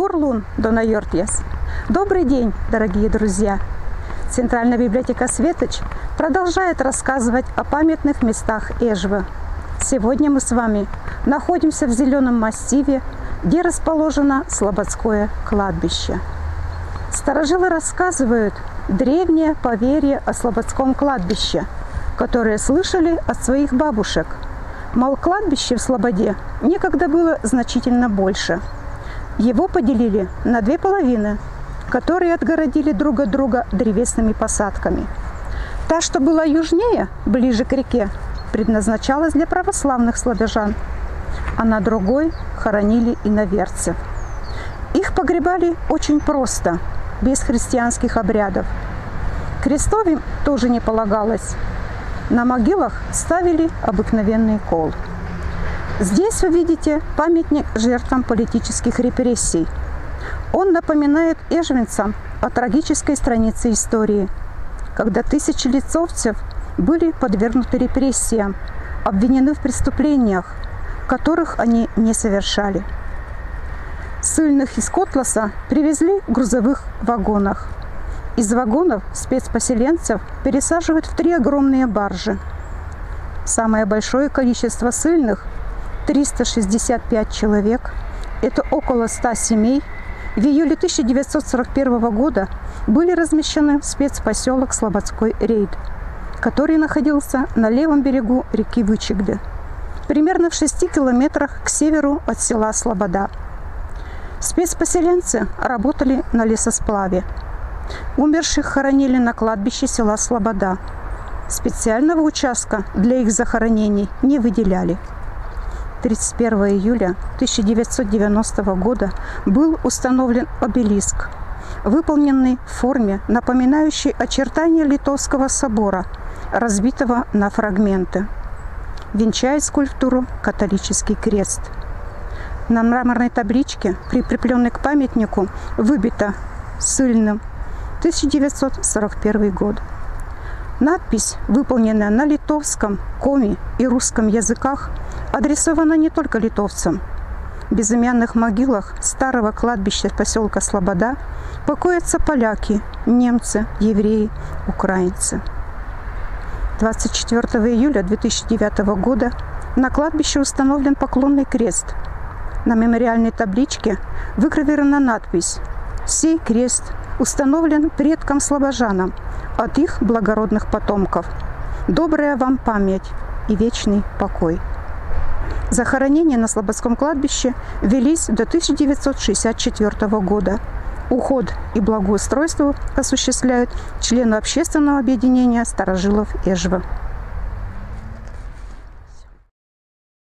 Бурлун Донайортьяс. Добрый день, дорогие друзья! Центральная библиотека Светоч продолжает рассказывать о памятных местах Эжвы. Сегодня мы с вами находимся в зеленом массиве, где расположено Слободское кладбище. Старожилы рассказывают древнее поверье о Слободском кладбище, которое слышали от своих бабушек. Мол, кладбище в Слободе некогда было значительно больше. Его поделили на две половины, которые отгородили друг от друга древесными посадками. Та, что была южнее, ближе к реке, предназначалась для православных слобожан, а на другой хоронили иноверцев. Их погребали очень просто, без христианских обрядов. Крестов им тоже не полагалось. На могилах ставили обыкновенный кол. Здесь вы видите памятник жертвам политических репрессий. Он напоминает эжвинцам о трагической странице истории, когда тысячи литовцев были подвергнуты репрессиям, обвинены в преступлениях, которых они не совершали. Ссыльных из Котласа привезли в грузовых вагонах. Из вагонов спецпоселенцев пересаживают в 3 огромные баржи. Самое большое количество ссыльных – 365 человек. Это около 100 семей. В июле 1941 года были размещены в спецпоселок Слободской Рейд, который находился на левом берегу реки Вычегды, примерно в 6 километрах к северу от села Слобода. Спецпоселенцы работали на лесосплаве. Умерших хоронили на кладбище села Слобода. Специального участка для их захоронений не выделяли. 31 июля 1990 года был установлен обелиск, выполненный в форме, напоминающей очертания Литовского собора, разбитого на фрагменты. Венчает скульптуру католический крест. На мраморной табличке, прикрепленной к памятнику, выбито ссыльным 1941 год. Надпись, выполненная на литовском, коми и русском языках, адресована не только литовцам. В безымянных могилах старого кладбища поселка Слобода покоятся поляки, немцы, евреи, украинцы. 24 июля 2009 года на кладбище установлен поклонный крест. На мемориальной табличке выгравирована надпись «Сей крест установлен предкам-слобожанам от их благородных потомков. Добрая вам память и вечный покой». Захоронения на Слободском кладбище велись до 1964 года. Уход и благоустройство осуществляют члены общественного объединения старожилов Эжвы.